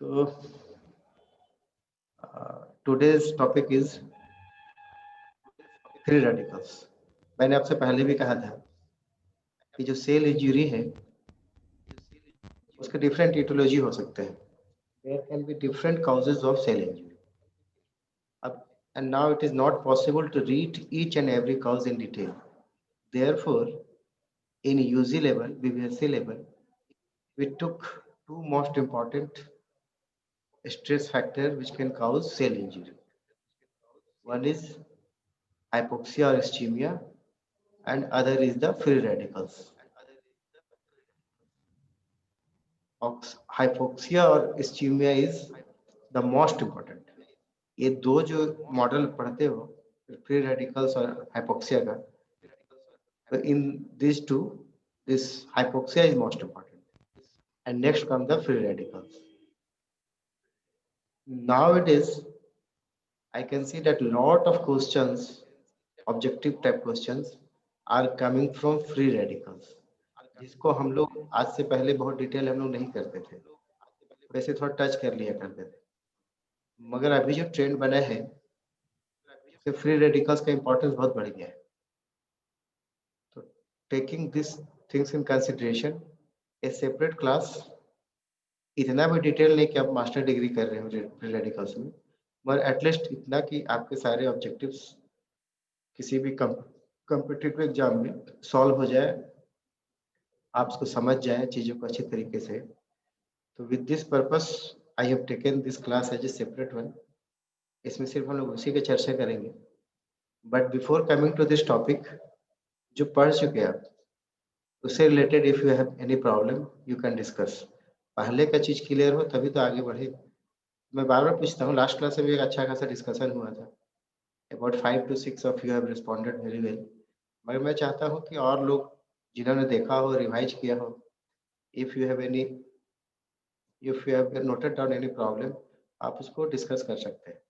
तो today's topic is free radicals. मैंने आपसे पहले भी कहा था कि जो सेल इंजरी है उसके डिफरेंट इटियोलॉजी हो सकते हैं। There can be different causes of cell injury. अब and now it is not possible to read each and every cause in detail. Therefore, in UG level, BBSC level, we took two most important stress factor which can cause cell injury. One is hypoxia or ischemia, and other is the free radicals. Hypoxia or ischemia is the most important. ये दो जो model पढ़ते हो free radicals और hypoxia का, तो in this to this hypoxia is most important and next come the free radicals. Nowadays I can see that lot of questions, objective type questions are coming from free radicals, जिसको हम लोग आज से पहले बहुत detail हम लोग नहीं करते थे, वैसे थोड़ा टच कर लिया करते थे, मगर अभी जो ट्रेंड बना है तो फ्री रेडिकल्स का इंपॉर्टेंस बहुत बढ़ गया है। तो taking this things in consideration, A separate class, इतना भी डिटेल नहीं कि आप मास्टर डिग्री कर रहे हो फ्री रेडिकल्स में, मगर एटलीस्ट इतना कि आपके सारे ऑब्जेक्टिव्स किसी भी कॉम्पिटिटिव एग्जाम में सॉल्व हो जाए, आप उसको समझ जाए चीज़ों को अच्छी तरीके से। तो with this purpose I have taken this class as a separate one. इसमें सिर्फ हम लोग उसी की चर्चा करेंगे। But before coming to this topic, जो पढ़ चुके आप उससे related if you have any problem you can discuss. पहले का चीज़ क्लियर हो तभी तो आगे बढ़े। मैं बार बार पूछता हूँ, लास्ट क्लास में भी एक अच्छा खासा डिस्कशन हुआ था, about 5 to 6 of you have responded very well, मगर मैं चाहता हूँ कि और लोग जिन्होंने देखा हो, रिवाइज किया हो, if you have any, if you have noted down any problem, आप उसको डिस्कस कर सकते हैं।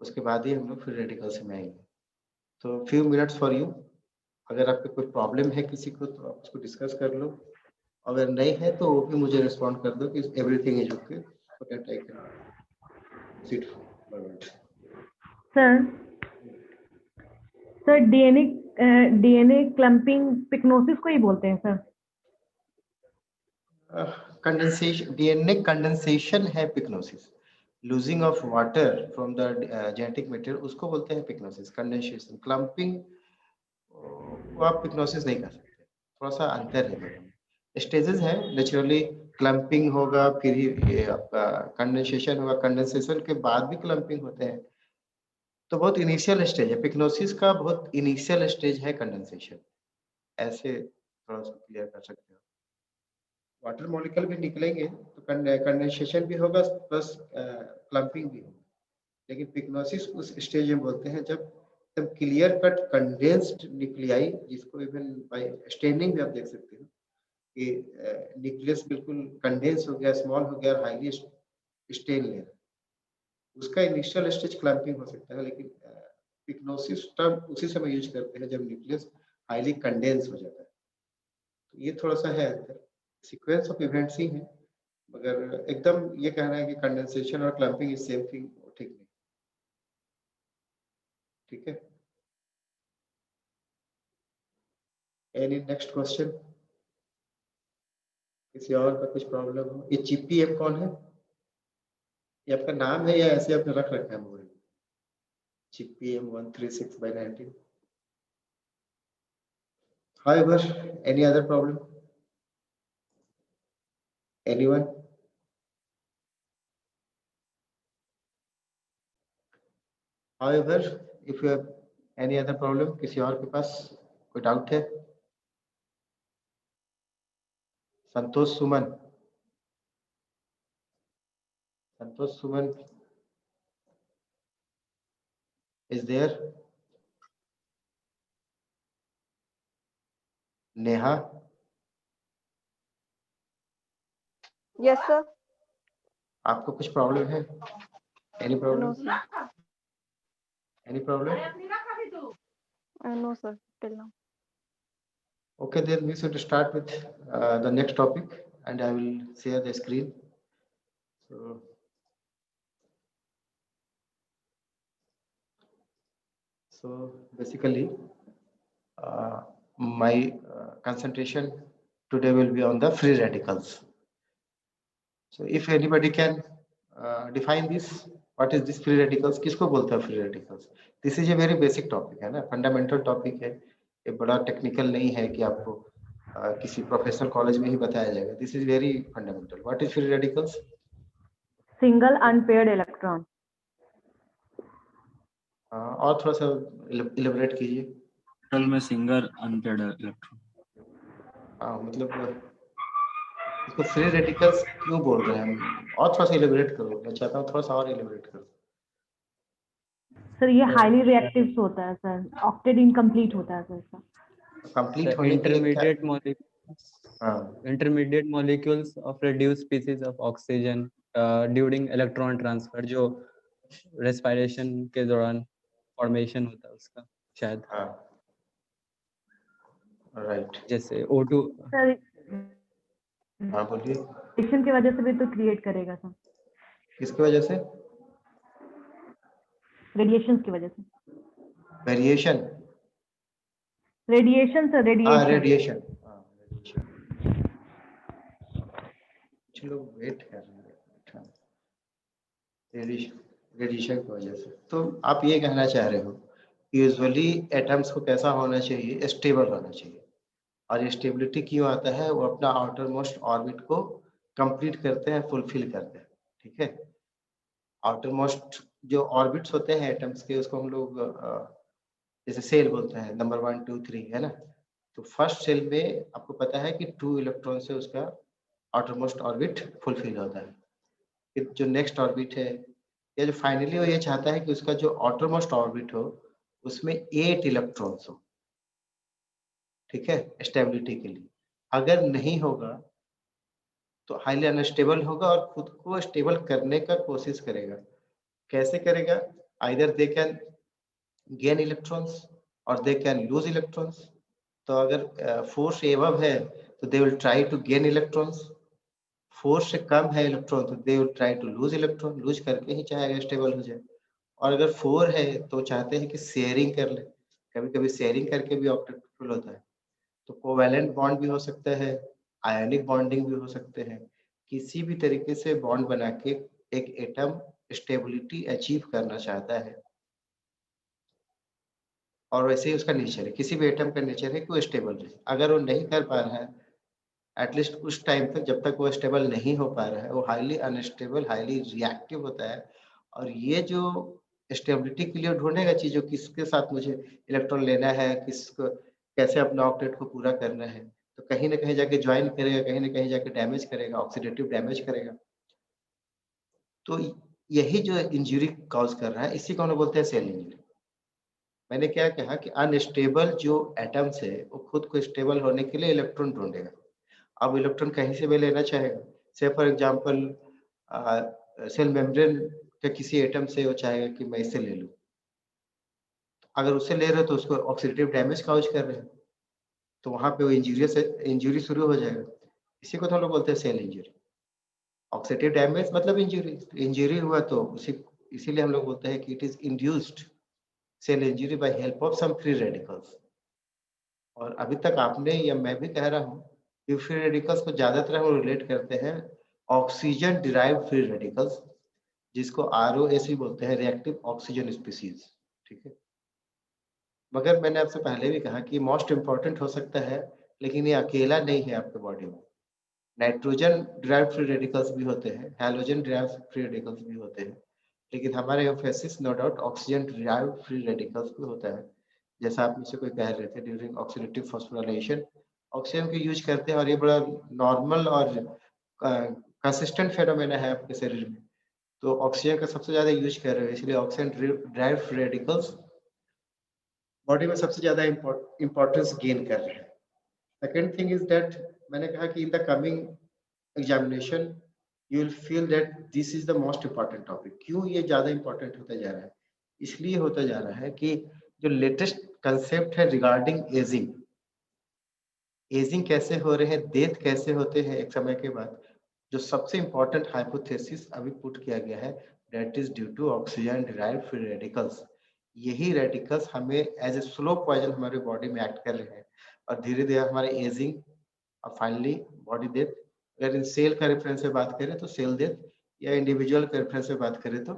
उसके बाद ही हम लोग फिर रेडिकल्स में आएंगे। तो फ्यू मिनट्स फॉर यू, अगर आपको कोई प्रॉब्लम है किसी को तो आप उसको डिस्कस कर लो, अगर नहीं है तो वो भी मुझे रिस्पॉन्ड कर दो कि everything is okay, so that I can proceed forward. Sir DNA clumping pyknosis को ही बोलते हैं सर। कंडेंसेशन, डीएनए कंडेंसेशन है pyknosis, losing of water from the genetic material, उसको बोलते हैं पिक्नोसिस। कंडेंसेशन, क्लम्पिंग को आप पिक्नोसिस नहीं कर सकते, थोड़ा सा अंतर है दोनों में। स्टेजेस है, नेचुरली क्लम्पिंग होगा, फिर ही आपका कंडेंसेशन होगा, कंडेंसेशन के बाद भी क्लम्पिंग होते हैं। तो बहुत इनिशियल स्टेज है पिक्नोसिस का, बहुत इनिशियल स्टेज है कंडेंसेशन, ऐसे थोड़ा सा क्लियर कर सकते हो। वाटर मॉलिक्यूल भी निकलेंगे तो कंडेंसेशन भी होगा प्लस क्लम्पिंग भी होगा, लेकिन पिक्नोसिस उस स्टेज में बोलते हैं जब एकदम क्लियर कट कंडेंस्ड न्यूक्लियाई, जिसको इवन बाय स्टेनिंग भी आप देख सकते हो कि न्यूक्लियस बिल्कुल कंडेंस हो गया, स्मॉल हो गया, हाईली स्टेन लेयर, उसका इनिशियल स्टेज क्लम्पिंग हो सकता है। लेकिन पिक्नोसिस टर्म उसी समय यूज करते हैं जब न्यूक्लियस हाईली कंडेंस हो जाता है। तो ये थोड़ा सा है अंतर, सीक्वेंस ऑफ इवेंट्स ही है, मगर एकदम ये कहना है कि कंडेंसेशन और क्लम्पिंग इज सेम थिंग, ठीक नहीं। ठीक है, एनी नेक्स्ट क्वेश्चन? किसी और का कुछ प्रॉब्लम हो? ये जीपीएम कौन है? ये आपका नाम है या ऐसे आपने रख रखा है mobile? GPM 136/19। However, any other problem? Anyone? However, if you have any other problem, किसी और के पास कोई डाउट है? Santosh Suman, Santosh Suman is there? Neha? Yes, sir. आपको कुछ प्रॉब्लम है? Any problem? No, sir. Any problem? No, sir. Till now. Okay, then we should start with the next topic, and I will share the screen. So basically, my concentration today will be on the free radicals. So if anybody can define this, what is this free radicals? किसको बोलते हैं free radicals? This is a very basic topic है ना, fundamental topic है, ये बड़ा technical नहीं है कि आपको किसी प्रोफेशनल कॉलेज में ही बताया जाएगा. This is very fundamental. What is free radicals? Single unpaired electron. और थोड़ा सा elaborate कीजिए. टोटल में सिंगल अनपेयर्ड इलेक्ट्रॉन. मतलब इसको फ्री रेडिकल्स क्यों बोल रहे हैं हम, और थोड़ा सा elaborate करो. मैं चाहता हूँ थोड़ा सा और elaborate करो. सर ये हाईली रिएक्टिव होता है सर, ऑक्टेट इनकम्प्लीट होता है सर इसका. कंप्लीट होने के लिए intermediate molecules of reduced species of oxygen during electron transfer, जो respiration के दौरान formation होता है उसका शायद. राइट. जैसे O2. सर बोलिए. रेडिएशन की वजह से भी तो क्रिएट करेगा सर. किसकी वजह से? रेडिएशन की वजह से. वेरिएशन. Radiation sir, radiation. कुछ लोग वेट कर रहे हैं. रेडिएशन की वजह से. तो आप ये कहना चाह रहे हो यूजुअली एटम्स को कैसा होना चाहिए? स्टेबल होना चाहिए. और ये स्टेबिलिटी क्यों आता है? वो अपना आउटर मोस्ट ऑर्बिट को कंप्लीट करते हैं, फुलफिल करते हैं. ठीक है. आउटर मोस्ट जो ऑर्बिट्स होते हैं एटम्स के, उसको हम लोग जैसे सेल बोलते हैं, नंबर 1 2 3 है ना. तो फर्स्ट सेल में आपको पता है कि 2 इलेक्ट्रॉन से उसका आउटर मोस्ट ऑर्बिट फुलफिल होता है. फिर जो नेक्स्ट ऑर्बिट है, या जो फाइनली वो ये चाहता है कि उसका जो आउटर मोस्ट ऑर्बिट हो उसमें 8 इलेक्ट्रॉन्स हो. ठीक है, स्टेबिलिटी के लिए. अगर नहीं होगा तो हाईली अनस्टेबल होगा और खुद को स्टेबल करने का कोशिश करेगा. कैसे करेगा? Either they can gain electrons और दे कैन लूज इलेक्ट्रॉन्स. तो अगर फोर्स एबव है तो they will try to gain electrons. Force से कम है इलेक्ट्रॉन तो they will try to lose electron. Lose करके ही चाहेगा स्टेबल हो जाए. और अगर 4 है तो चाहते हैं कि शेयरिंग कर ले. कभी कभी शेयरिंग करके भी ऑक्टेट फुल होता है. तो कोवैलेंट बॉन्ड भी हो सकता है, आयनिक बॉन्डिंग भी हो सकते हैं. किसी भी तरीके से बॉन्ड बना के एक एटम स्टेबिलिटी अचीव करना चाहता है. और वैसे ही उसका नेचर है, किसी भी एटम का नेचर है कि वो स्टेबल रहे. अगर वो नहीं कर पा रहा है एटलीस्ट उस टाइम तक, जब तक वो स्टेबल नहीं हो पा रहा है, वो हाईली अनस्टेबल, हाईली रिएक्टिव होता है. और ये जो स्टेबिलिटी के लिए ढूंढेगा चीजों, किसके साथ मुझे इलेक्ट्रॉन लेना है, किसको कैसे अपना ऑक्टेट को पूरा करना है, तो कहीं ना कहीं जाके ज्वाइन करेगा, कहीं ना कहीं जाके डैमेज करेगा, ऑक्सीडेटिव डैमेज करेगा. तो यही जो इंजरी कॉज कर रहा है, इसी को हम बोलते हैं सेल इंजरी. मैंने क्या कहा कि अनस्टेबल जो एटम्स है वो खुद को स्टेबल होने के लिए इलेक्ट्रॉन ढूंढेगा. अब इलेक्ट्रॉन कहीं से भी लेना चाहेगा. से फॉर एग्जांपल सेल मेम्ब्रेन के किसी एटम से वो चाहेगा कि मैं इसे ले लूं. अगर उससे ले रहे हो तो उसको ऑक्सीडेटिव डैमेज कॉज कर रहे हैं, तो वहां पे वो इंजरी शुरू हो जाएगा. इसी को तो हम लोग बोलते हैं सेल इंजरी. ऑक्सीडेटिव डैमेज मतलब इंजरी. इंजरी हुआ तो इसीलिए हम लोग बोलते हैं कि it is induced cell injury by help of some free radicals. और अभी तक आपने या मैं भी कह रहा हूँ कि फ्री रेडिकल्स को ज्यादातर हम रिलेट करते हैं ऑक्सीजन डिराइव्ड फ्री रेडिकल्स, जिसको ROS भी बोलते हैं, रिएक्टिव ऑक्सीजन स्पीसीज. ठीक है. मगर मैंने आपसे पहले भी कहा कि मोस्ट इम्पोर्टेंट हो सकता है, लेकिन ये अकेला नहीं है आपके बॉडी में. नाइट्रोजन डिराइव्ड फ्री रेडिकल्स भी होते हैं, हैलोजन डिराइव्ड फ्री रेडिकल्स भी होते हैं, लेकिन हमारे emphasis no doubt oxygen derived free radicals भी होता है. जैसा आप मुझसे कोई कह रहे थे, ड्यूरिंग ऑक्सीडेटिव फॉस्फोराइलेशन ऑक्सीजन को यूज करते हैं, और ये बड़ा नॉर्मल और कंसिस्टेंट फेनोमेना है आपके शरीर में. तो ऑक्सीजन का सबसे ज्यादा यूज कर रहे हो, इसलिए oxygen derived free radicals body में सबसे ज्यादा इंपॉर्टेंस गेन कर रहे हैं. सेकेंड थिंग इज दैट, मैंने कहा कि in the coming examination you will feel that this is the most important topic. क्यों ये ज्यादा इंपॉर्टेंट होता जा रहा है? इसलिए होता जा रहा है कि जो लेटेस्ट कंसेप्ट है रिगार्डिंग एजिंग कैसे हो रहे हैं, डेथ कैसे होते हैं एक समय के बाद, जो सबसे इंपॉर्टेंट हाइपोथेसिस अभी पुट किया गया है, that is due to oxygen derived free radicals. यही रेडिकल्स हमें एज ए स्लो पॉइजन हमारे बॉडी में एक्ट कर रहे हैं और धीरे धीरे हमारे एजिंग और फाइनली बॉडी डेथ। अगर इन सेल का रेफरेंस से बात करें तो सेल डेथ, या इंडिविजुअल का रेफरेंस से बात करें तो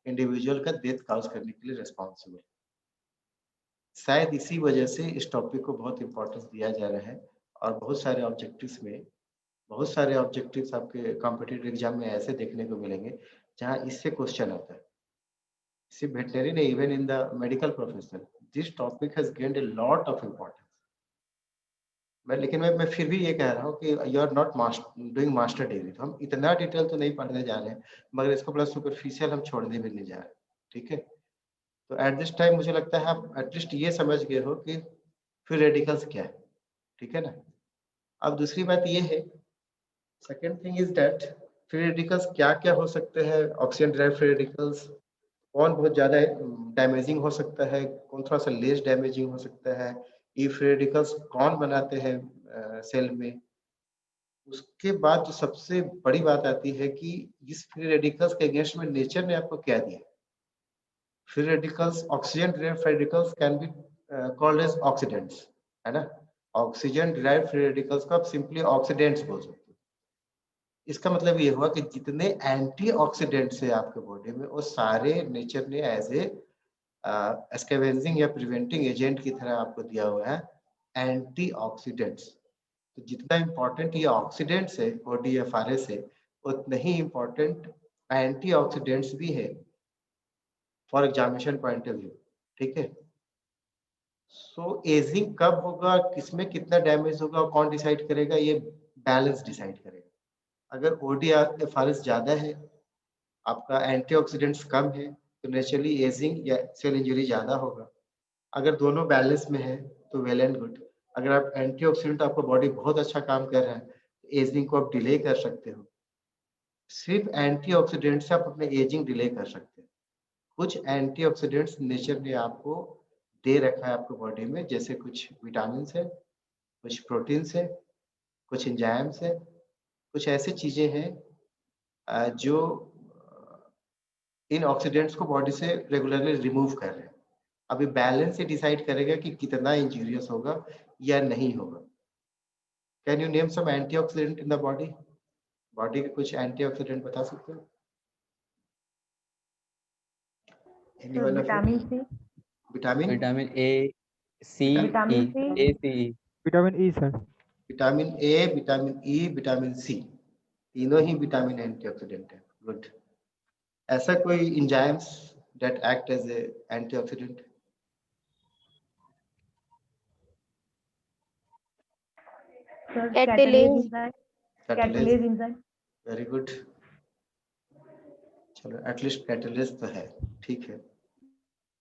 इंडिविजुअल का डेथ काउज करने के लिए रिस्पॉन्सिबल। शायद इसी वजह से इस टॉपिक को बहुत इंपॉर्टेंस दिया जा रहा है और बहुत सारे ऑब्जेक्टिव्स में, बहुत सारे ऑब्जेक्टिव्स आपके कॉम्पिटिटिव एग्जाम में ऐसे देखने को मिलेंगे जहां इससे क्वेश्चन आता है। सिर्फ वेटनरी नहीं, even in the medical profession this topic has gained a lot of importance. लेकिन मैं फिर भी ये कह रहा हूँ कि you are not doing master degree, तो हम इतना डिटेल तो नहीं पढ़ने जा रहे हैं, मगर इसको बड़ा सुपरफिशियल हम छोड़ने भी नहीं जा रहे। ठीक है, तो एट दिस टाइम मुझे लगता है आप एटलीस्ट ये समझ गए हो कि फ्री रेडिकल्स क्या है। ठीक है ना। अब दूसरी बात ये है, second thing is that free radicals क्या क्या हो सकते हैं। ऑक्सीजन ड्राइव फ्री रेडिकल्स कौन बहुत ज्यादा डैमेजिंग हो सकता है, कौन थोड़ा सा लेस डैमेजिंग हो सकता है, ये फ्री रेडिकल्स कौन बनाते हैं सेल में। उसके बाद जो सबसे बड़ी बात आती है कि इस फ्री रेडिकल्स के अगेंस्ट में नेचर ने आपको क्या दिया। Free radicals, oxygen derived free radicals can be called as oxidants, है ना। ऑक्सीजन ड्राइव फ्री रेडिकल्स को आप सिंपली ऑक्सीडेंट्स बोल सकते हो। इसका मतलब ये हुआ कि जितने एंटीऑक्सीडेंट्स है आपके बॉडी में, वो सारे नेचर ने एज ए स्कैवेंजिंग या प्रिवेंटिंग एजेंट की तरह आपको दिया हुआ है एंटीऑक्सीडेंट्स। तो जितना इम्पोर्टेंट ये ऑक्सीडेंट्स है ODFRS से, उतने ही इम्पोर्टेंट एंटीऑक्सीडेंट्स भी है for examination point of view. ठीक है। सो एजिंग कब होगा, किसमें कितना डैमेज होगा, और कौन डिसाइड करेगा, ये बैलेंस डिसाइड करेगा। अगर ODFRS ज्यादा है, आपका एंटीऑक्सीडेंट्स कम है, तो नेचुरली एजिंग या सेल इंजरी ज्यादा होगा। अगर दोनों बैलेंस में है तो वेल एंड गुड। अगर आप एंटीऑक्सीडेंट, आपका बॉडी बहुत अच्छा काम कर रहा है, तो एजिंग को आप डिले कर सकते हो। सिर्फ एंटीऑक्सीडेंट से आप अपने एजिंग डिले कर सकते हैं। कुछ एंटीऑक्सीडेंट्स नेचर ने आपको दे रखा है आपको बॉडी में, जैसे कुछ विटामिन है, कुछ प्रोटीन्स है, कुछ एंजाइम्स है, कुछ ऐसी चीजें हैं जो इन ऑक्सीडेंट्स को बॉडी से रेगुलरली रिमूव कर रहे हैं। अभी बैलेंस से डिसाइड करेगा कि कितना इंजूरियस होगा या नहीं होगा। Can you name some antioxidant in the body? Body के कुछ एंटीऑक्सीडेंट बता सकते हो? Any one of you? Vitamin C, vitamin vitamin A, C, vitamin C, A, C, vitamin E sir. Vitamin A, vitamin E, vitamin C, तीनों ही vitamin antioxidant है। Good. ऐसा कोई enzymes that act as a antioxidant? Sir Catalase. Catalase enzyme. Very good. चलो at least catalyst तो है। ठीक है।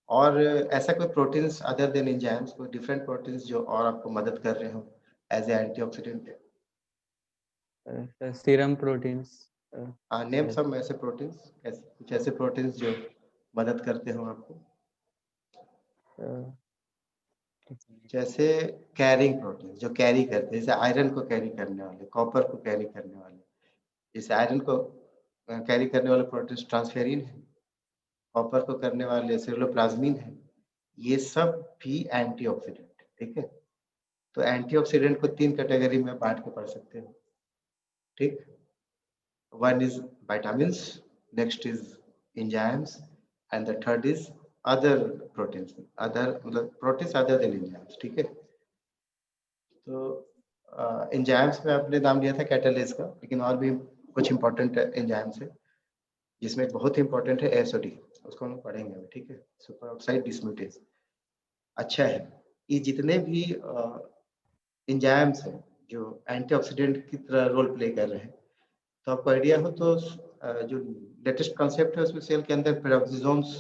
और ऐसा कोई प्रोटीन्स अदर देन एंजाइम्स, कोई डिफरेंट प्रोटीन्स जो और आपको मदद कर रहे हो as a antioxidant? Serum proteins. Name some ऐसे प्रोटीन्स, कुछ ऐसे प्रोटीन्स जो मदद करते हो आपको। जैसे कैरिंग प्रोटीन, जो कैरी करते हैं, जैसे आयरन को कैरी करने वाले, कॉपर को कैरी करने वाले। जैसे आयरन को कैरी करने वाले प्रोटीन ट्रांसफेरिन है, कॉपर को करने वाले सेरुलोप्लाज्मिन है। ये सब भी एंटीऑक्सीडेंट है। ठीक है। तो एंटीऑक्सीडेंट को 3 कैटेगरी में बांट के पढ़ सकते हो। ठीक। One is vitamins, next is enzymes, and the third is other proteins, other मतलब प्रोटीन्स अदर देन एंजाइम्स। ठीक है। तो एंजाइम्स में आपने नाम लिया था कैटालेज का, लेकिन और भी कुछ इंपॉर्टेंट एंजाइम्स है, जिसमें बहुत इंपॉर्टेंट है एसओडी, उसको हम पढ़ेंगे अभी। ठीक है। Super oxide dismutase. अच्छा है, ये जितने भी एंजाइम्स हैं जो एंटीऑक्सीडेंट की तरह रोल प्ले कर रहे हैं, तो आपको आइडिया हो तो जो लेटेस्ट कॉन्सेप्ट है उसमें सेल के अंदर पेरोक्सिसोम्स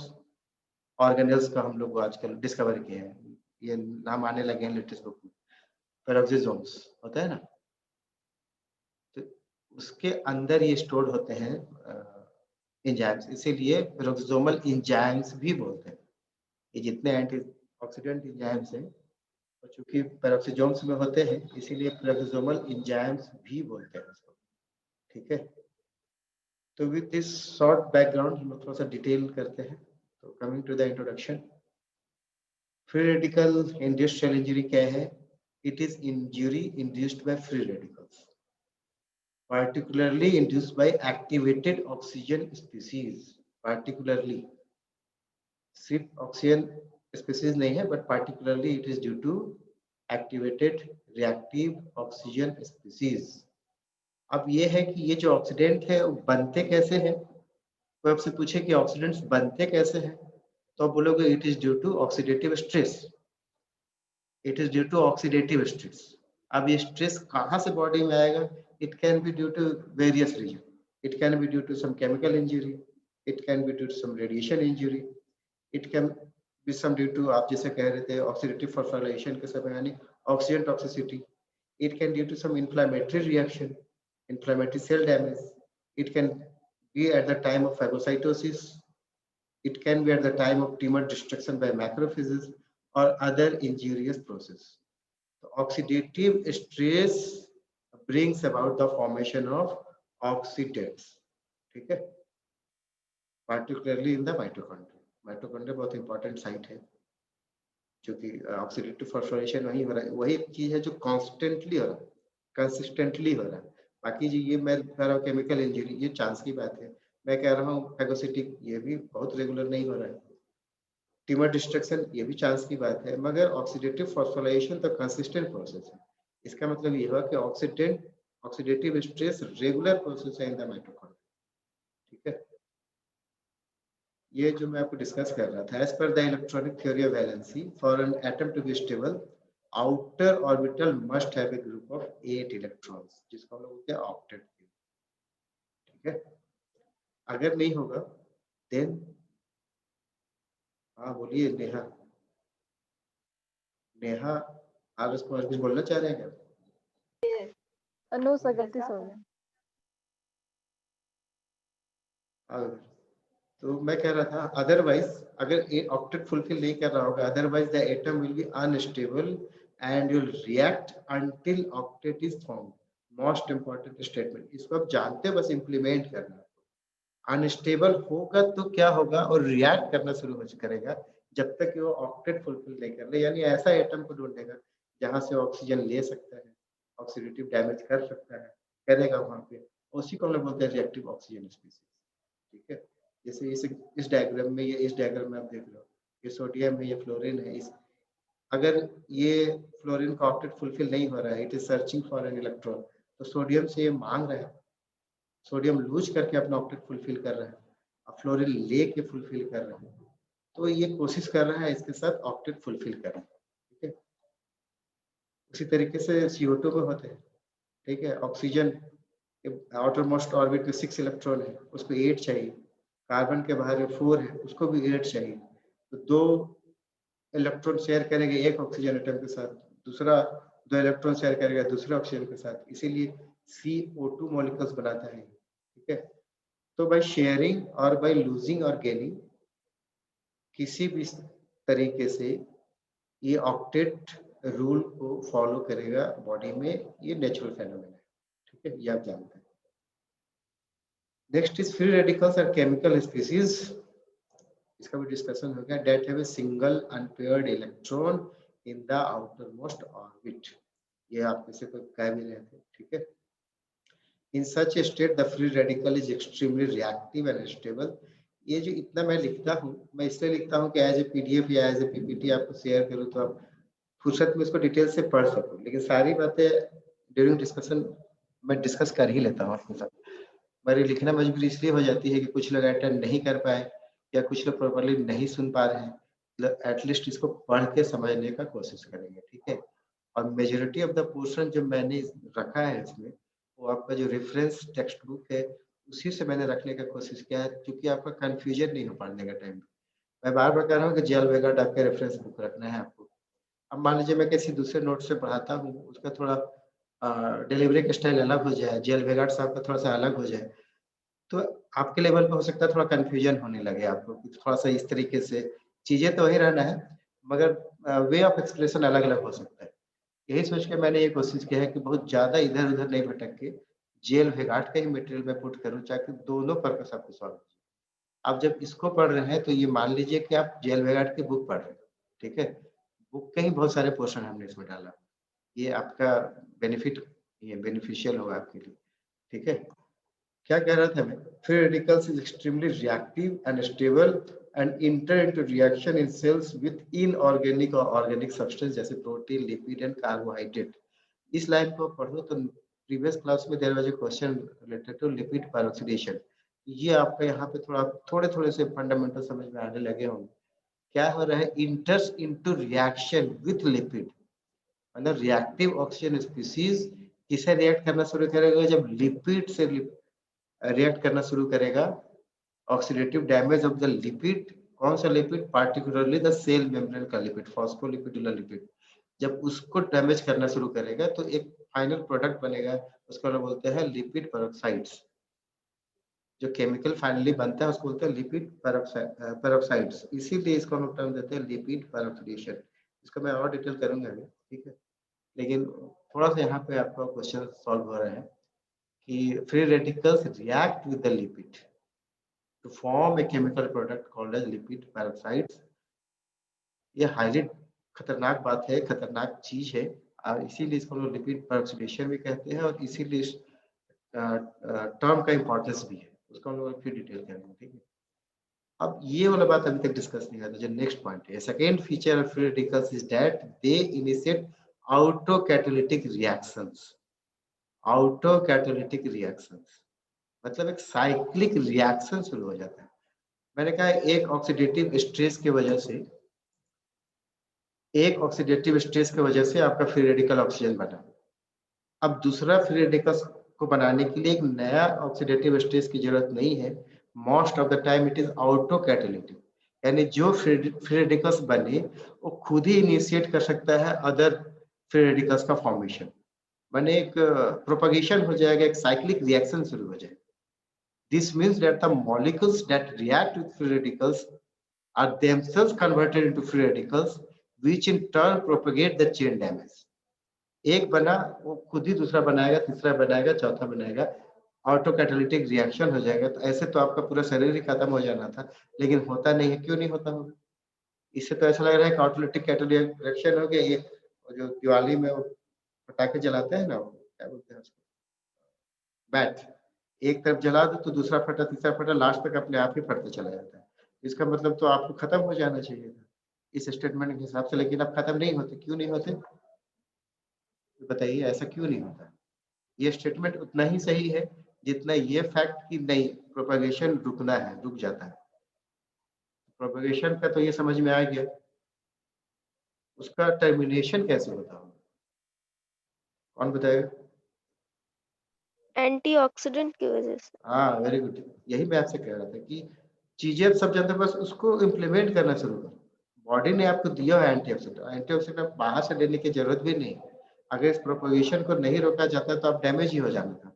ऑर्गेनेल्स का हम लोग आजकल डिस्कवर किए हैं। ये नाम आने लगे हैं लेटेस्ट बुक में। पेरोक्सिसोम्स होता है ना, तो उसके अंदर ये स्टोर होते हैं एंजाइम्स, इसीलिए पेरोक्सिसोमल एंजाइम्स भी बोलते हैं। ये जितने एंटीऑक्सीडेंट एंजाइम्स हैं, और चूंकि पेरोक्सिसोम्स में होते हैं, इसीलिए पेरोक्सिसोमल एंजाइम्स भी बोलते हैं उसको। ठीक है। तो विद दिस शॉर्ट बैकग्राउंड हम लोग थोड़ा सा डिटेल करते हैं। तो coming to the introduction, free radical industrial injury क्या है? It is injury induced by free radicals, particularly induced by activated oxygen species, particularly सिर्फ ऑक्सीजन स्पीसीज नहीं है, but particularly it is due to activated reactive oxygen species. अब ये है कि ये जो ऑक्सीडेंट है वो बनते कैसे हैं। कोई आपसे पूछे कि ऑक्सीडेंट्स बनते कैसे हैं, तो आप बोलोगे it is due to oxidative stress, it is due to oxidative stress. अब ये स्ट्रेस कहाँ से बॉडी में आएगा? It can be due to various reason, it can be due to some chemical injury, it can be due to some radiation injury, it can be some due to, आप जैसे कह रहे थे, oxidative phosphorylation के समय यानी oxygen toxicity, it can due to some inflammatory reaction, inflammatory cell damage, it can be at the time of phagocytosis, it can be at the time of tumor destruction by macrophages or other injurious process. So oxidative stress brings about the formation of oxidants, ठीक है, particularly in the mitochondria. Mitochondria बहुत important site है, जो कि oxidative phosphorylation वही हो रहा है, वही चीज है जो कॉन्स्टेंटली हो रहा है, कंसिस्टेंटली हो रहा है। बाकी जी ये मैं कह रहा हूँ केमिकल इंजरी, ये चांस की बात है। मैं कह रहा हूँ फैगोसिटिक, ये भी बहुत रेगुलर नहीं हो रहा है। ट्यूमर डिस्ट्रक्शन, ये भी चांस की बात है, मगर ऑक्सीडेटिव फॉस्फोराइलेशन तो कंसिस्टेंट प्रोसेस है। इसका मतलब ये हुआ कि ऑक्सीडेटिव स्ट्रेस रेगुलर प्रोसेस है इन द माइटोकॉन्ड्रिया, ठीक है। ये जो मैं आपको डिस्कस कर रहा था, as per the electronic theory of valency, for an atom to be stable, outer orbital must have a group of 8 electrons, जिसको हम लोग बोलते हैं ऑक्टेट, ठीक है। अगर नहीं होगा देन, हाँ बोलिए नेहा, नेहा आप इसको और कुछ बोलना चाह रहे हैं क्या? नो सर, गलती से हो गया। तो मैं कह रहा था अदरवाइज अगर ये ऑक्टेट फुलफिल नहीं कर रहा होगा, otherwise the atom will be unstable and will react until octet is formed. Most important statement, इसको आप जानते हो, बस इंप्लीमेंट करना। अनस्टेबल होगा तो क्या होगा, और रिएक्ट करना शुरू हो करेगा जब तक कि वो ऑक्टेट फुलफिल नहीं कर ले, यानी ऐसा एटम को ढूंढेगा जहां से ऑक्सीजन ले सकता है, ऑक्सीडेटिव डैमेज कर सकता है, करेगा वहां पे, उसी को हम लोग बोलते हैं रिएक्टिव ऑक्सीजन स्पीसीज, ठीक है। जैसे इस डायग्राम में, ये इस डायग्राम में आप देख लो, ये सोडियम है, ये फ्लोरीन है। इस अगर ये फ्लोरीन का ऑक्टेट फुलफिल नहीं हो रहा है, it is searching for an electron, तो सोडियम से ये मांग रहा है, सोडियम लूज करके अपना ऑक्टेट फुलफिल कर रहा है, अब फ्लोरीन लेके फुलफिल कर रहा है, तो ये कोशिश कर रहा है इसके साथ ऑक्टेट फुलफिल करना, ठीक है। उसी तरीके से CO2 में होते हैं, ठीक है। ऑक्सीजन आउटर मोस्ट ऑर्बिट में 6 इलेक्ट्रॉन है, उसको 8 चाहिए। कार्बन के बाहर में 4 है, उसको भी 8 चाहिए। तो 2 इलेक्ट्रॉन शेयर करेंगे एक ऑक्सीजन एटम के साथ, दूसरा 2 इलेक्ट्रॉन शेयर करेगा दूसरे ऑक्सीजन के साथ, इसीलिए CO2 मॉलिक्यूल्स बनाता है, ठीक है। तो बाय शेयरिंग और बाय लूजिंग और गेनिंग, किसी भी तरीके से ये ऑक्टेट रूल को फॉलो करेगा बॉडी में, ये नेचुरल फेनोमेना है, ठीक है, ये आप जानते हैं। नेक्स्ट इज फ्री रेडिकल्स और केमिकल स्पीसीज, इसका भी डिस्कशन हो गया। That have a single unpaired electron in the outermost orbit, ये आप में से कोई कह भी रहे थे, ठीक है। In such a state the free radical is extremely reactive and stable. ये जो इतना मैं लिखता हूँ, मैं इसलिए लिखता हूँ कि एज ए PDF या एज ए PPT आपको शेयर करूँ तो आप फुर्सत में इसको डिटेल से पढ़ सको, लेकिन सारी बातें ड्यूरिंग डिस्कशन मैं डिस्कस कर ही लेता हूँ आपके साथ। मेरी लिखना मजबूरी इसलिए हो जाती है कि कुछ लोग अटेंड नहीं कर पाए या कुछ लोग प्रॉपर्ली नहीं सुन पा रहे हैं, एटलीस्ट इसको पढ़ के समझने का कोशिश करेंगे, ठीक है। और मेजोरिटी ऑफ द पोर्शन जो मैंने रखा है इसमें, वो आपका जो रेफरेंस टेक्स्ट बुक है उसी से मैंने रखने का कोशिश किया है, क्योंकि आपका कंफ्यूजन नहीं हो पढ़ने का टाइम। मैं बार बार कह रहा हूँ कि जेल वेगार्ड आपका रेफरेंस बुक रखना है आपको। अब मान लीजिए मैं किसी दूसरे नोट से पढ़ाता हूँ, उसका थोड़ा डिलीवरी का स्टाइल अलग हो जाए, जेल वेगार्ड साहब का थोड़ा सा अलग हो जाए, तो आपके लेवल पे हो सकता है थोड़ा कंफ्यूजन होने लगे आपको, थोड़ा सा इस तरीके से। चीजें तो वही रहना है, मगर वे ऑफ एक्सप्रेशन अलग अलग हो सकता है। यही सोच के मैंने ये कोशिश किया है कि बहुत ज्यादा इधर उधर नहीं भटक के जेल वेगार्ड का ही मटेरियल मैं पुट करूं, चाहे दोनों पर्पस आपको सॉल्व हो। आप जब इसको पढ़ रहे हैं तो ये मान लीजिए कि आप जेल वेगार्ड की बुक पढ़ रहे हैं, ठीक है। बुक के ही बहुत सारे पोर्शन हमने इसमें डाला, ये आपका बेनिफिट, ये बेनिफिशियल होगा आपके लिए, ठीक है। क्या कह रहा था मैं? Free radicals is extremely reactive and stable and enter into reaction in cells with inorganic और ऑर्गेनिक सब्सटेंस जैसे प्रोटीन, लिपिड एंड कार्बोहाइड्रेट। इस लाइन को पढ़ो तो प्रीवियस क्लास में there was a question related to lipid peroxidation. ये आपका यहाँ पे थोड़े थोड़े से फंडामेंटल समझ में आने लगे होंगे। क्या हो रहा है? इंटर्स इनटू रिएक्शन विथ लिपिड, मतलब रिएक्टिव ऑक्सीजन स्पीसीज किसे रिएक्ट करना शुरू करेगा? जब लिपिड से रिएक्ट करना शुरू करेगा। Oxidative damage of the lipid, कौन सा lipid? Particularly the cell membrane का लिपिड, फॉस्फोलिपिडुलर लिपिड। जब उसको डैमेज करना शुरू करेगा तो एक फाइनल प्रोडक्ट बनेगा, उसको हम बोलते हैं लिपिड पेरोक्साइड्स। जो केमिकल फाइनली बनता है उसको बोलते हैं लिपिड पेरोक्साइड्स, इसीलिए इसको हम टर्म देते हैं लिपिड पेरोक्सीडेशन। इसको मैं और डिटेल करूंगा अभी, ठीक है। लेकिन थोड़ा सा यहाँ पे आपका क्वेश्चन सॉल्व हो रहा है कि free radicals react with the lipid to form a chemical product called as lipid peroxides. ये हाईली खतरनाक बात है, खतरनाक चीज है, और इसीलिए इसको हम लोग लिपिड पेरोक्सीडेशन भी कहते हैं, और इसीलिए इस टर्म का इंपॉर्टेंस भी है, उसको हम लोग फिर डिटेल करेंगे, ठीक है। अब ये वाला बात अभी तक डिस्कस नहीं हुआ था, जो नेक्स्ट पॉइंट है, second feature of free radicals is that they initiate auto catalytic reactions. Auto catalytic reactions मतलब एक साइक्लिक रिएक्शन शुरू हो जाता है। मैंने कहा एक ऑक्सीडेटिव स्ट्रेस की वजह से, एक ऑक्सीडेटिव स्ट्रेस की वजह से आपका फ्री रेडिकल ऑक्सीजन बना। अब दूसरा फ्री रेडिकल्स को बनाने के लिए एक नया ऑक्सीडेटिव स्ट्रेस की जरूरत नहीं है। Most of the time it is auto catalytic, यानी जो फ्री रेडिकल्स बने वो खुद ही इनिशिएट कर सकता है अदर फ्री रेडिकल्स का फॉर्मेशन, माने एक प्रोपगेशन हो जाएगा, एक साइक्लिक रिएक्शन शुरू हो जाएगा। This means that the molecules that react with free radicals are themselves converted into free radicals, which in turn propagate the chain damage. एक बना वो खुद ही दूसरा बनाएगा, तीसरा बनाएगा, चौथा बनाएगा, ऑटो कैटालिटिक रिएक्शन हो जाएगा। तो ऐसे तो आपका पूरा शरीर ही खत्म हो जाना था, लेकिन होता नहीं है। क्यों नहीं होता होगा? इससे तो ऐसा लग रहा है कि ऑटोलिटिक कैटालिटिक रिएक्शन हो गया। ये जो दिवाली में वो पटाखे जलाते हैं ना, क्या बोलते हैं उसको, बैट, एक तरफ जला दो तो दूसरा फटा, तीसरा फटा, लास्ट तक अपने आप ही फटते चला जाता है। इसका मतलब तो आपको खत्म हो जाना चाहिए था इस स्टेटमेंट के हिसाब से, लेकिन अब खत्म नहीं होते। क्यों नहीं होते बताइए, ऐसा क्यों नहीं होता? ये स्टेटमेंट उतना ही सही है जितना ये फैक्ट कि नहीं, प्रोपगेशन रुकना है, रुक जाता है। प्रोपगेशन का तो ये समझ में आ गया, उसका टर्मिनेशन कैसे होता होगा, कौन बताएगा? एंटीऑक्सीडेंट की वजह से। हाँ, वेरी गुड। यही मैं आपसे कह रहा था कि चीजें सब जानते हैं, बस उसको इम्प्लीमेंट करना शुरू करो। बॉडी ने आपको दिया है एंटीऑक्सीडेंट, एंटीऑक्सीडेंट आप बाहर से लेने की जरूरत भी नहीं। अगर इस प्रोपगेशन को नहीं रोका जाता तो आप डैमेज ही हो जाना था।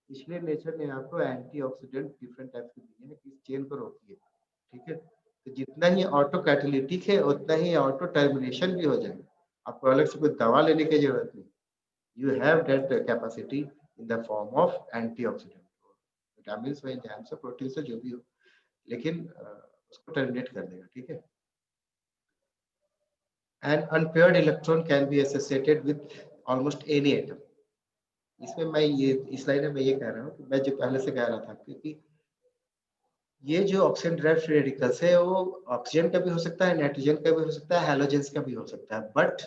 इसलिए नेचर ने आपको एंटीऑक्सीडेंट डिफरेंट टाइप के दिए हैं कि इस चेन को रोकिए, ठीक है। तो जितना ही ऑटो कैटालिटिक है उतना ही ऑटो टर्मिनेशन भी हो जाएगा। आपको अलग से कोई दवा लेने की जरूरत नहीं। You have that capacity in the form of antioxidant, vitamin हो, एंजाइम्स हो, प्रोटीन हो, जो भी हो, लेकिन उसको टर्मिनेट कर देगा, ठीक है। An unpaired electron can be associated with almost any atom. इसमें मैं ये इस लाइन में ये कह रहा हूँ कि मैं जो पहले से कह रहा था, क्योंकि ये जो ऑक्सीजन ड्राइव्ड फ्री रेडिकल्स है वो ऑक्सीजन का भी हो सकता है, नाइट्रोजन का भी हो सकता है, हैलोजेंस का भी हो सकता है, but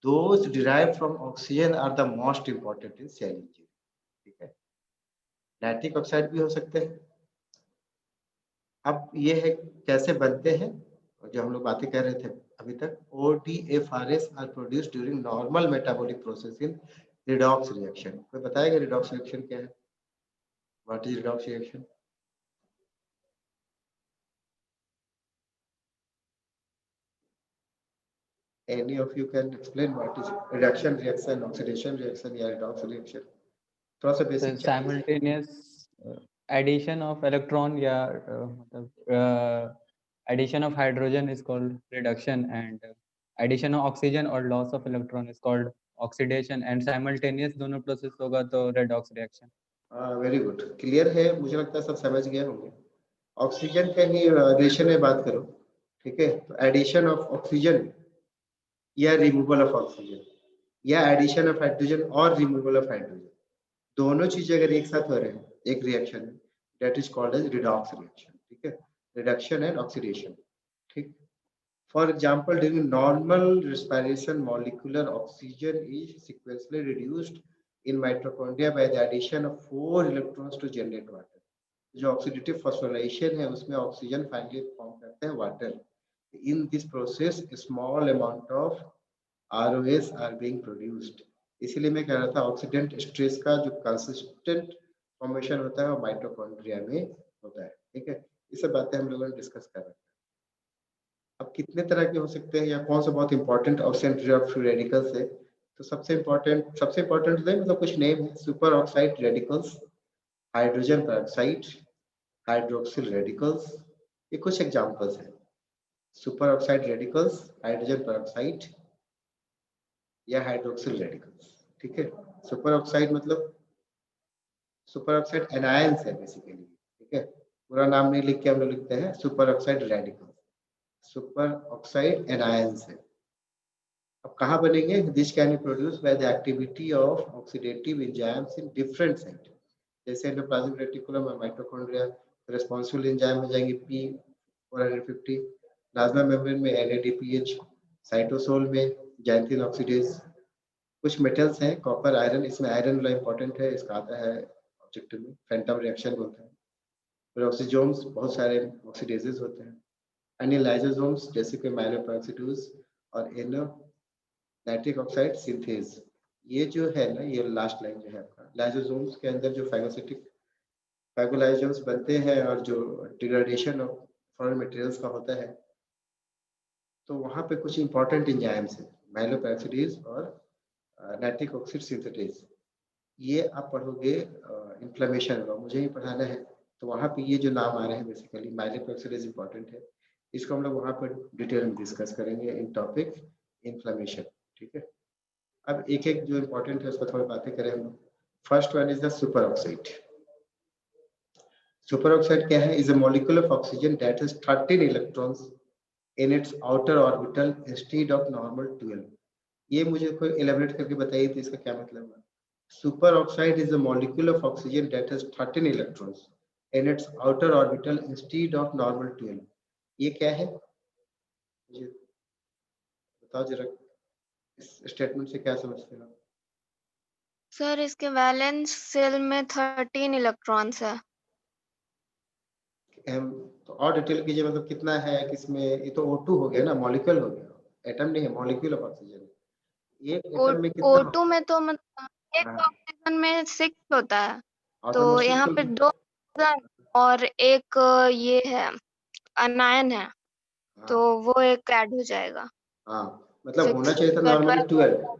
those derived from oxygen are the most important in cell engineering, ठीक है। नाइट्रिक ऑक्साइड भी हो सकते हैं। अब ये है कैसे बनते हैं, जो हम लोग बातें कर रहे थे अभी तक। ODFRS are produced during normal metabolic process in redox reaction. कोई बताएगा रिडॉक्स रिएक्शन क्या है? What is redox reaction? Any of you can explain what is reduction reaction, oxidation reaction या redox reaction? थोड़ा सा So basic simultaneous addition of electron या मतलब addition of hydrogen is called reduction, and addition of oxygen or loss of electron is called oxidation and simultaneous दोनों process होगा तो redox reaction. Very good, clear है, मुझे लगता है सब समझ गए होंगे। ऑक्सीजन का ही एडिशन में बात करो, ठीक है, तो एडिशन ऑफ ऑक्सीजन या रिमूवल ऑफ ऑक्सीजन या एडिशन ऑफ हाइड्रोजन और रिमूवल ऑफ हाइड्रोजन, दोनों चीजें अगर एक साथ हो रहे हैं एक रिएक्शन में, that is called as redox reaction, ठीक है, रिडक्शन एंड ऑक्सीडेशन, ठीक। For example during normal respiration molecular oxygen is sequentially reduced in mitochondria by the addition of 4 electrons to generate water. जो ऑक्सीडेटिव फॉस्फोराइलेशन है उसमें oxygen finally form करते हैं water. In this process small amount of ROS are being produced. इसीलिए मैं कह रहा था ऑक्सीडेंट स्ट्रेस का जो कंसिस्टेंट फॉर्मेशन होता है वो माइटोकॉन्ड्रिया में होता है, ठीक है। ये सब बातें हम लोगों ने डिस्कस कर रहे हैं। अब कितने तरह के हो सकते हैं या कौन सा बहुत important oxidant of free radicals है, तो सबसे इम्पोर्टेंट मतलब कुछ नेम है, super oxide radicals, hydrogen peroxide, hydroxyl radicals, ये कुछ एग्जांपल्स हैं। Super oxide radicals, hydrogen peroxide या हाइड्रोक्सिल रेडिकल्स, ठीक है। सुपर ऑक्साइड मतलब सुपर ऑक्साइड एनायंस है बेसिकली, ठीक है, पूरा नाम नहीं लिख के हम लोग लिखते हैं super oxide radicals, super oxide anions है। अब कहाँ बनेंगे? This can be produce by the activity of oxidative enzymes in different site, जैसे एंडोप्लाज्मिक रेटिकुलम और माइटोकॉन्ड्रिया रिस्पांसिबल एंजाइम हो जाएंगे P450, प्लाज्मा मेम्ब्रेन में NADPH, साइटोसोल में जैंथिन ऑक्सीडेज। कुछ मेटल्स हैं कॉपर आयरन, इसमें आयरन वाला इंपॉर्टेंट है, इसका आता है ऑब्जेक्टिव में, फैंटम रिएक्शन बोलते हैं। फिर ऑक्सीजोम्स, बहुत सारे ऑक्सीडेजेस होते हैं। अन्य लाइसोसोम्स जैसे कि माइलोपेरोक्सीडेज और नाइट्रिक ऑक्साइड सिंथेज। ये जो है ना, ये लास्ट लाइन जो है आपका, लाइसोसोम्स के अंदर जो फैगोलाइसोम्स बनते हैं और जो डिग्रेडेशन ऑफ फॉरेन मटेरियल्स का होता है, तो वहाँ पे कुछ इंपॉर्टेंट एंजाइम्स हैं, माइलोपेरोक्सीडेज और नाइट्रिक ऑक्साइड सिंथेटेज। ये आप पढ़ोगे इन्फ्लेमेशन का, मुझे ही पढ़ाना है, तो वहाँ पे ये जो नाम आ रहे हैं बेसिकली माइलोपेरोक्सीडेज इंपॉर्टेंट है, इसको हम लोग वहाँ पर डिटेल में डिस्कस करेंगे इन टॉपिक इन्फ्लेमेशन, ठीक है। अब एक एक जो इम्पोर्टेंट है उस पर थोड़ी बातें करें हम लोग। First one is the super oxide. Super oxide क्या है? Is a molecule of oxygen that has 13 electrons in its outer orbital instead of normal 12। ये मुझे कोई एलैबोरेट करके बताइए तो इसका क्या मतलब है? Super oxide is a molecule of oxygen that has 13 electrons in its outer orbital instead of normal 12। ये क्या है मुझे बताओ जरा, इस स्टेटमेंट से क्या समझते हो? सर इसके वैलेंस शेल में 13 इलेक्ट्रॉन्स है। तो और डिटेल कीजिए, मतलब कितना है किसमें? ये तो O2 हो गया ना, मॉलिक्यूल हो गया, एटम नहीं है, मॉलिक्यूल ऑफ ऑक्सीजन। एक एटम में कितना O2 में तो मतलब एक हाँ, ऑक्सीजन में 6 होता है, outer तो most यहाँ पे molecule 2 और एक ये है अनायन है, तो हाँ वो एक ऐड हो जाएगा। हाँ, मतलब 6 होना चाहिए था का नॉर्मली 12 12,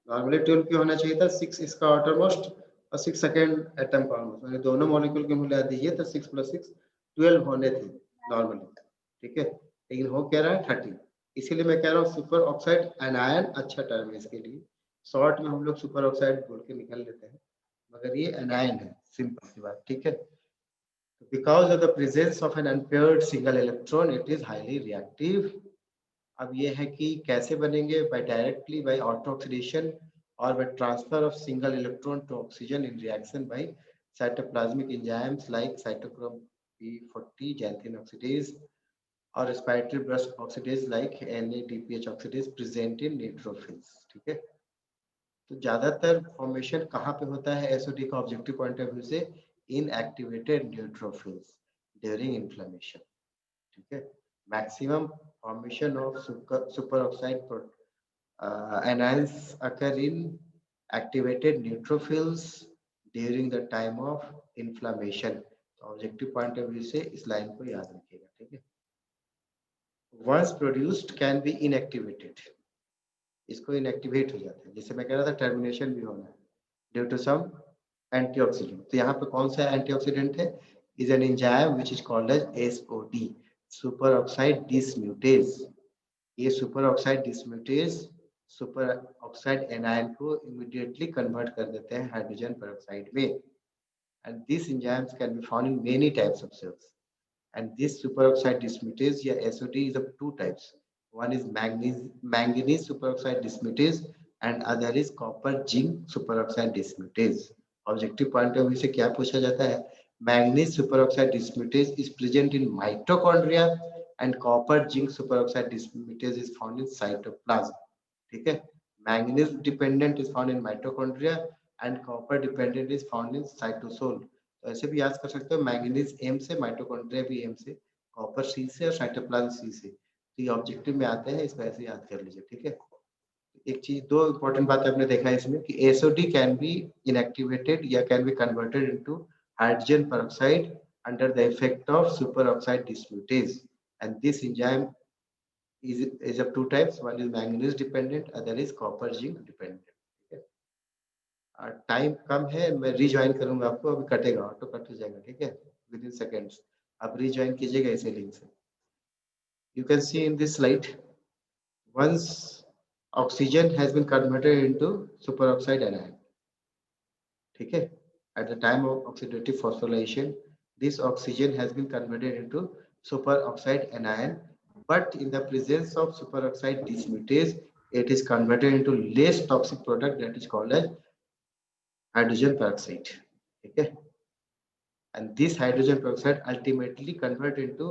नॉर्मली 12 क्यों होना चाहिए था? 6 इसका आउटर मोस्ट और 6 सेकेंड एटम का ऑलमोस्ट, मतलब दोनों मॉलिक्यूल के मिला दीजिए तो 6 + 6 12 होने थे नॉर्मली, ठीक है, लेकिन हो क्या रहा है 13। इसीलिए मैं कह रहा हूँ सुपर ऑक्साइड एनायन अच्छा टर्म है इसके लिए, शॉर्ट में हम लोग सुपर ऑक्साइड बोल के निकल लेते हैं, मगर ये एनायन है, सिंपल सी बात, ठीक है। Because of the presence of an unpaired single electron, it is highly reactive. अब ये है कि कैसे बनेंगे? by directly by autooxidation or by transfer of single electron to oxygen in reaction by cytoplasmic enzymes like cytochrome P40 xanthine oxidase or respiratory brush oxidase like NADPH oxidase present in neutrophils, ठीक है। तो ज्यादातर formation कहाँ पे होता है SOD का objective point of view से? इनएक्टिवेटेड न्यूट्रोफिल्स ड्यूरिंग इन्फ्लेमेशन, ठीक है। Maximum formation of super oxide anions occur in activated neutrophils during the time of inflammation। तो ऑब्जेक्टिव पॉइंट ऑफ व्यू से इस लाइन को याद रखिएगा, ठीक है। once produced can be inactivated, इसको इनएक्टिवेट हो जाता है, जैसे मैं कह रहा था टर्मिनेशन भी होना है ड्यू टू सम एंटीऑक्सीडेंट। तो यहाँ पे कौन सा एंटीऑक्सीडेंट है? Is an enzyme which is called as SOD, super oxide dismutase. ये super oxide dismutase super oxide anion को इमीडिएटली कन्वर्ट कर देते हैं हाइड्रोजन पेरोक्साइड में। And this enzymes can be found in many types of cells. And this superoxide dismutase या SOD is of two types. One is manganese superoxide dismutase and other is copper zinc superoxide dismutase. Objective point of view से क्या पूछा जाता है? Manganese superoxide dismutase is present in mitochondria and copper zinc superoxide dismutase is found in cytoplasm. ठीक है? Manganese dependent is found in mitochondria and copper dependent is found in cytosol. तो ऐसे भी याद कर सकते हो, मैंगनीज एम से, माइटोकॉन्ड्रिया भी एम से, कॉपर सी से और साइटोप्लाज्म सी से। तो ये ऑब्जेक्टिव में आते हैं, इसको ऐसे याद कर लीजिए। ठीक है, एक चीज, दो इंपॉर्टेंट बात आपने देखा है इसमें कि एसओडी कैन बी इनएक्टिवेटेड या can be converted into hydrogen peroxide under the effect of super oxide dismutase and this enzyme is of two types. One is manganese dependent, other is copper zinc dependent. Time कम है, मैं rejoin करूंगा आपको, अभी कटेगा, auto cut हो जाएगा। ठीक है, विद इन सेकेंड्स आप रीज्वाइन कीजिएगा इसे लिंक से। You can see in this slide once oxygen has been converted into super oxide anion. ठीक है, at the time of oxidative phosphorylation this oxygen has been converted into super oxide anion, but in the presence of superoxide dismutase it is converted into less toxic product that is called as hydrogen peroxide. ठीक है, and this hydrogen peroxide ultimately convert into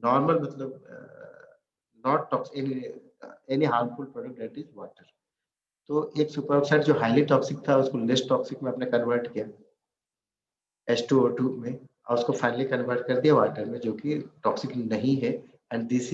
normal, मतलब not toxic any harmful product that is water. तो एक super oxide जो highly toxic था उसको less toxic में आपने कन्वर्ट किया H2O2 में और उसको फाइनली कन्वर्ट कर दिया वाटर में जो कि टॉक्सिक नहीं है, एंड दिस